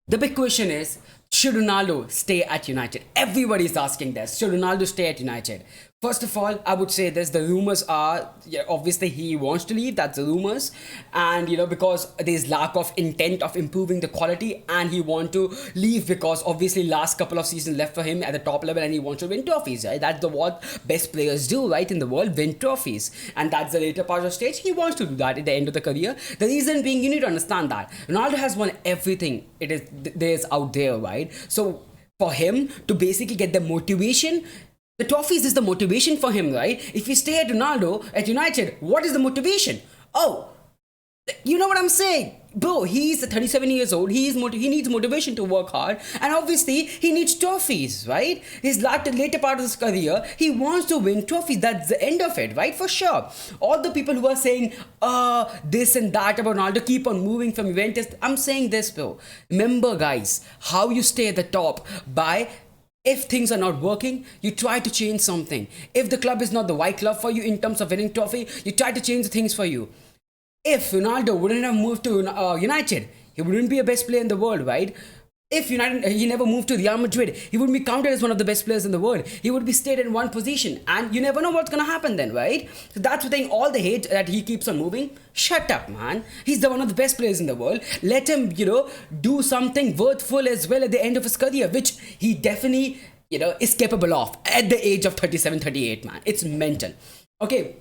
The big question is, should Ronaldo stay at United? Everybody's asking this. Should Ronaldo stay at United? First of all, I would say this: the rumors are, yeah, obviously he wants to leave. That's the rumors, and because there's lack of intent of improving the quality, and he want to leave because obviously last couple of seasons left for him at the top level, and he wants to win trophies. Right? That's the what best players do, right, in the world, win trophies, and that's the later part of the stage. He wants to do that at the end of the career. The reason being, you need to understand that Ronaldo has won everything it is there's out there, right? So for him to basically get the motivation, the trophies is the motivation for him, right? If you stay at Ronaldo at United, what is the motivation? Oh, you know what I'm saying, bro? He's 37 years old. He needs motivation to work hard, and obviously he needs trophies, right? His later part of his career, he wants to win trophies. That's the end of it, right? For sure. All the people who are saying this and that about Ronaldo, keep on moving from Juventus. I'm saying this, bro. Remember, guys, how you stay at the top by, if things are not working, you try to change something. If the club is not the right club for you in terms of winning trophy, you try to change the things for you. If Ronaldo wouldn't have moved to United, he wouldn't be a best player in the world, right? If he never moved to Real Madrid, he would be counted as one of the best players in the world. He would be stayed in one position, and you never know what's gonna happen then, right? So that's the thing. All the hate that he keeps on moving, shut up, man. He's one of the best players in the world. Let him, do something worthful as well at the end of his career, which he definitely, is capable of at the age of 37, 38, man. It's mental. Okay.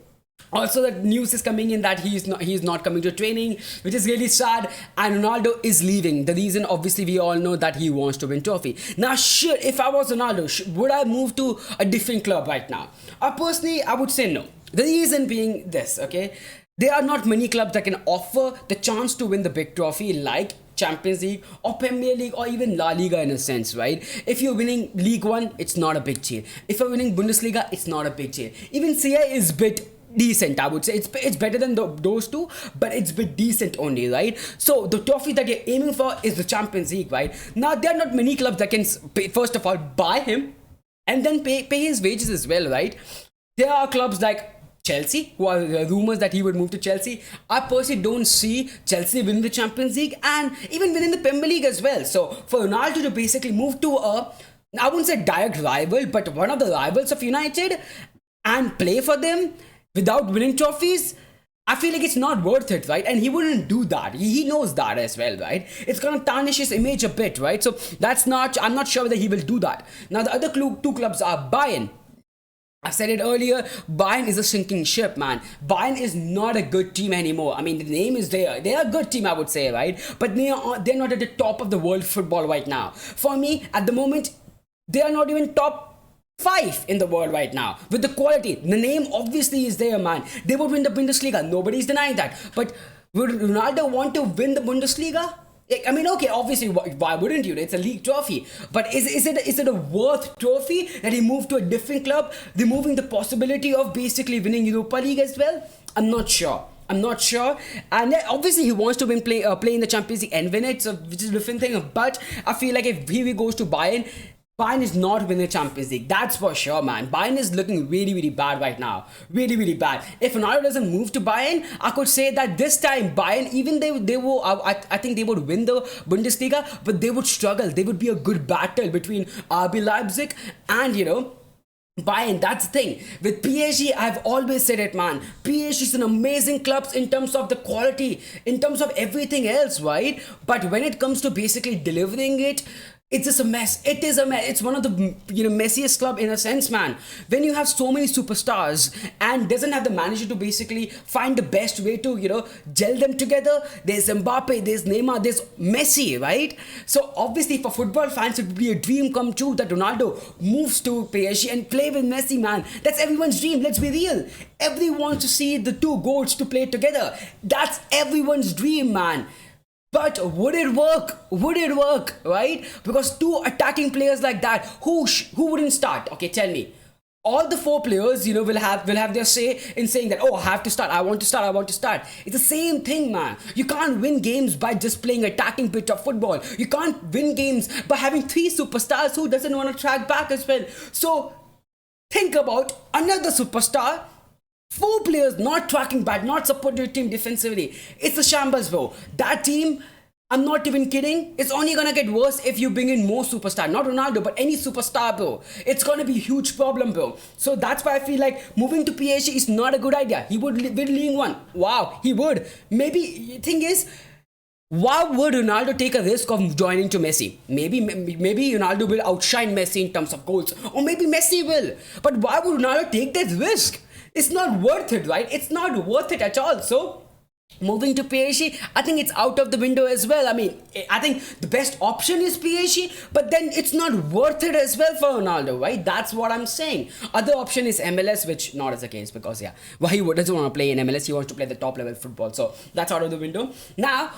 Also, the news is coming in that he's not coming to training, which is really sad. And Ronaldo is leaving. The reason, obviously, we all know that he wants to win trophy. Now, sure, if I was Ronaldo, would I move to a different club right now? Personally, I would say no. The reason being this, okay? There are not many clubs that can offer the chance to win the big trophy like Champions League or Premier League or even La Liga in a sense, right? If you're winning League One, it's not a big deal. If you're winning Bundesliga, it's not a big deal. Even CA is bit decent, I would say. It's better than those two, but it's bit decent only, right? So the trophy that you're aiming for is the Champions League, right? Now there are not many clubs that can first of all buy him and then pay his wages as well, right? There are clubs like Chelsea, who are rumors that he would move to Chelsea. I personally don't see Chelsea winning the Champions League and even winning the Premier League as well. So for Ronaldo to basically move to I wouldn't say direct rival, but one of the rivals of United and play for them without winning trophies, I feel like it's not worth it, right? And he wouldn't do that. He knows that as well, right? It's gonna tarnish his image a bit, right? So I'm not sure whether he will do that. Now the other two clubs are Bayern. I said it earlier, Bayern is a sinking ship, man. Bayern is not a good team anymore. I mean, the name is there. They're a good team, I would say, right? But they're not at the top of the world football right now. For me, at the moment, they are not even top 5 in the world right now with the quality. The name obviously is there, man. They would win the Bundesliga. Nobody's denying that. But would Ronaldo want to win the Bundesliga? I mean, okay, obviously, why wouldn't you? It's a league trophy. But is it a worth trophy that he moved to a different club, removing the possibility of basically winning Europa League as well? I'm not sure. And obviously he wants to play in the Champions League and win it, so which is a different thing. But I feel like if he goes to Bayern is not winning the Champions League. That's for sure, man. Bayern is looking really, really bad right now. Really, really bad. If Ronaldo doesn't move to Bayern, I could say that this time Bayern, even they will, I think they would win the Bundesliga, but they would struggle. They would be a good battle between RB Leipzig and, Bayern. That's the thing. With PSG, I've always said it, man. PSG is an amazing club in terms of the quality, in terms of everything else, right? But when it comes to basically delivering it, it's just a mess. It is a mess. It's one of the messiest club in a sense, man. When you have so many superstars and doesn't have the manager to basically find the best way to gel them together. There's Mbappe, there's Neymar, there's Messi, right? So obviously for football fans, it would be a dream come true that Ronaldo moves to PSG and play with Messi, man. That's everyone's dream. Let's be real. Everyone wants to see the two goats to play together. That's everyone's dream, man. But would it work? Right? Because two attacking players like that, who wouldn't start? Okay, tell me. All the 4 players, will have their say in saying that, oh, I have to start, I want to start. It's the same thing, man. You can't win games by just playing attacking pitch of football. You can't win games by having 3 superstars who doesn't want to track back as well. So think about another superstar. 4 players not tracking back, not supporting the team defensively. It's a shambles, bro. That team I'm not even kidding. It's only gonna get worse if you bring in more superstar. Not Ronaldo, but any superstar, bro. It's gonna be a huge problem, bro. So that's why I feel like moving to PSG is not a good idea. He would win League One. Wow, he would. Maybe thing is, why would Ronaldo take a risk of joining to Messi? Maybe Ronaldo will outshine Messi in terms of goals, or maybe Messi will. But why would Ronaldo take that risk? It's not worth it, right? It's not worth it at all. So moving to PSG, I think it's out of the window as well. I mean, I think the best option is PSG, but then it's not worth it as well for Ronaldo, right? That's what I'm saying. Other option is MLS, which not is the case because yeah, well, he doesn't want to play in MLS. He wants to play the top level football, so that's out of the window. Now,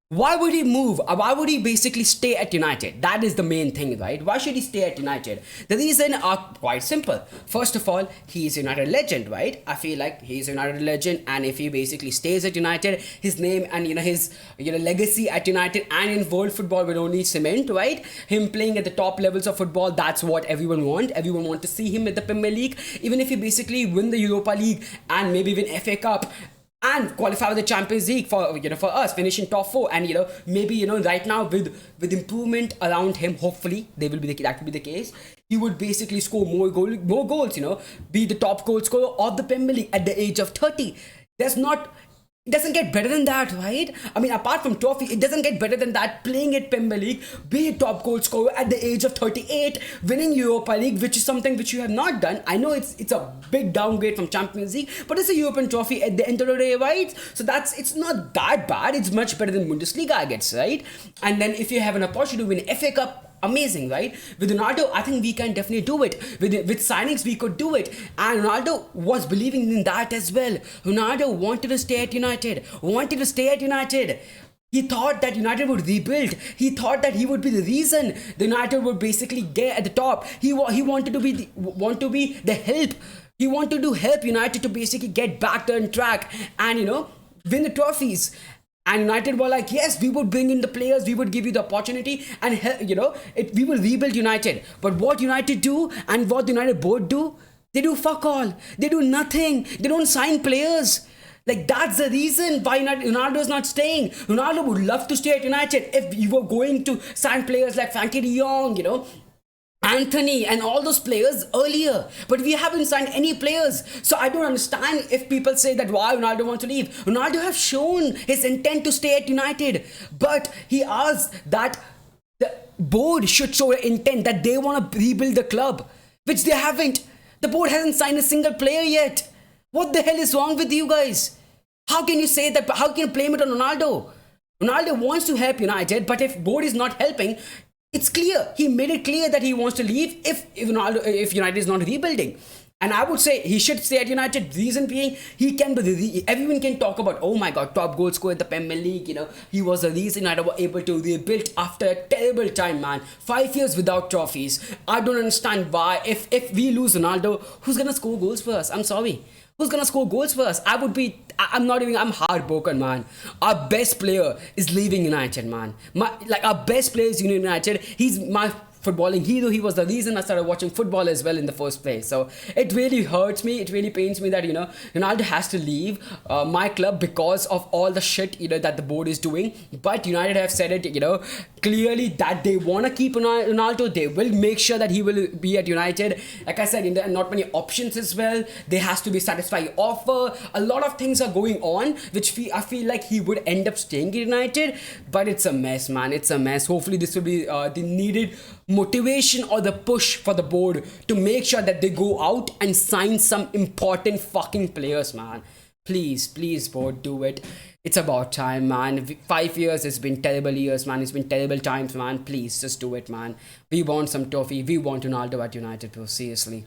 why would he move? Why would he basically stay at United? That is the main thing, right? Why should he stay at United? The reason are quite simple. First of all, he is a United legend, right? I feel like he's a United legend, and if he basically stays at United, his name and his legacy at United and in world football will only cement, right? Him playing at the top levels of football, that's what everyone want. Everyone want to see him at the Premier League. Even if he basically win the Europa League and maybe win FA Cup and qualify for the Champions League for for us, finishing top four, and maybe right now with improvement around him, hopefully that will be the case. He would basically score more goals, be the top goal scorer of the Premier League at the age of 30. It doesn't get better than that, right? I mean, apart from trophy, it doesn't get better than that. Playing at Premier League, be a top goal scorer at the age of 38, winning Europa League, which is something which you have not done. I know it's a big downgrade from Champions League, but it's a European trophy at the end of the day, right? So it's not that bad. It's much better than Bundesliga, I guess, right? And then if you have an opportunity to win FA Cup, amazing, right? With Ronaldo, I think we can definitely do it. With signings, we could do it. And Ronaldo was believing in that as well. Ronaldo wanted to stay at United. He thought that United would rebuild. He thought that he would be the reason the United would basically get at the top. He wanted to be the help. He wanted to help United to basically get back on track and win the trophies. And United were like, yes, we would bring in the players, we would give you the opportunity, and we will rebuild United. But what United do and what the United board do, they do fuck all. They do nothing. They don't sign players. Like, that's the reason why Ronaldo is not staying. Ronaldo would love to stay at United if you were going to sign players like Frankie de Jong, Anthony and all those players earlier, but we haven't signed any players. So I don't understand if people say that why Ronaldo wants to leave. Ronaldo have shown his intent to stay at United, but he asked that the board should show an intent that they want to rebuild the club, which they haven't. The board hasn't signed a single player yet. What the hell is wrong with you guys? How can you say that? How can you blame it on Ronaldo? Ronaldo wants to help United, but if board is not helping, it's clear. He made it clear that he wants to leave if United is not rebuilding. And I would say he should stay at United. Reason being, everyone can talk about, oh my god, top goal scorer in the Premier League. He was the reason United were able to rebuild after a terrible time, man. 5 years without trophies. I don't understand why. If we lose Ronaldo, who's gonna score goals for us? I'm sorry. Who's gonna score goals for us? I'm heartbroken, man. Our best player is leaving United, man. Our best player is leaving United. He's my footballing hero. He was the reason I started watching football as well in the first place. So it really hurts me. It really pains me that Ronaldo has to leave my club because of all the shit that the board is doing. But United have said it clearly that they want to keep Ronaldo. They will make sure that he will be at United. Like I said, there are not many options as well. There has to be satisfying offer. A lot of things are going on, which I feel like he would end up staying at United. But it's a mess, man. It's a mess. Hopefully this will be the needed motivation or the push for the board to make sure that they go out and sign some important fucking players, man. Please, board, do it. It's about time, man. 5 years, it's been terrible years, man. It's been terrible times, man. Please, just do it, man. We want some trophy. We want Ronaldo at United, bro. Seriously.